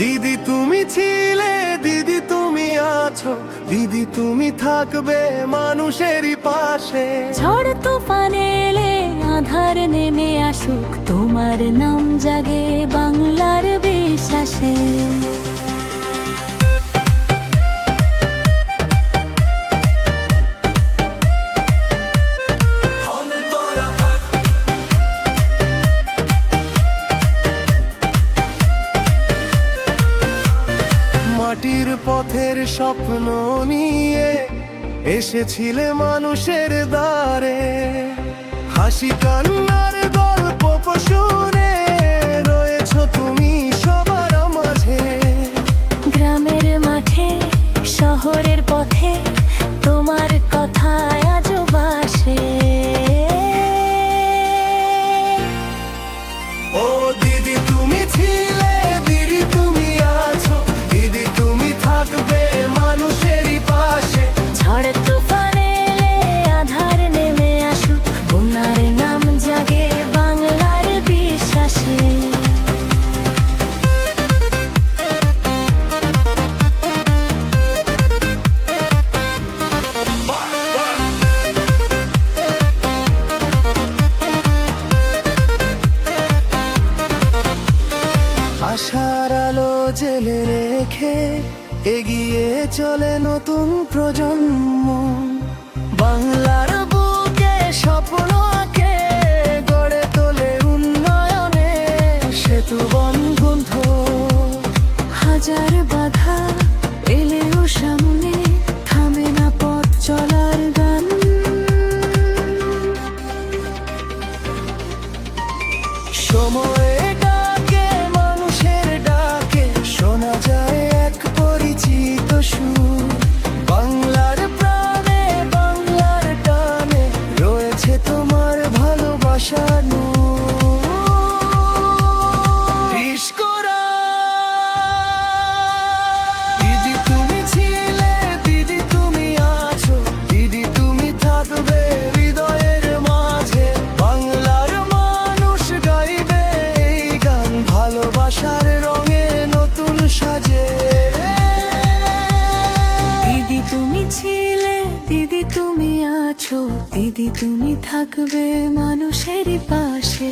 দিদি তুমি ছিলে, দিদি তুমি আছো, দিদি তুমি থাকবে মানুষেরই পাশে। ঝড় তুফান এলে আধার নেমে আসুক, তোমার নাম জাগে বাংলার বিশ্বাসে। মাটির পথের স্বপ্ন নিয়ে এসেছিলে মানুষের দ্বারে, হাসি কান্নার গল্প শুনে রয়েছ তুমি সবার মাঝে। গ্রামের মাঠে শহরের পথে তোমার কথা আজও বাসে। ও দিদি তুমি ছিলে, দিদি তুমি আছো, দিদি তুমি থাকবে মানুষেরই পাশে। ঝড় তুফান এলে আধার নেমে আসুক, তোমার নাম জাগে বাংলার বিশ্বাসে। আশার আলো জেলে রেখে এগিয়ে চলে নতুন প্রজন্ম, বাংলার বুকে স্বপ্ন আঁকে গড়ে তোলে উন্নয়নে সেতু বন্ধন। হাজার বাধা এলেও সামনে থামে না পথ চলার গান। সময়ে ডাকে মানুষের ডাকে শোনা যায় এক পরিচিত সুর, বাংলার প্রাণে বাংলার টানে রয়েছে তোমার ভালোবাসার নূর। ইশকরা দিদি তুমি ছিলে, দিদি তুমি আছো, দিদি তুমি থাকবে হৃদয়ের মাঝে। বাংলার মানুষ গাইবে এই গান ভালোবাসার রঙে নতুন সাজে। দিদি তুমি ছিলে, দিদি তুমি আছো, দিদি তুমি থাকবে মানুষেরই পাশে।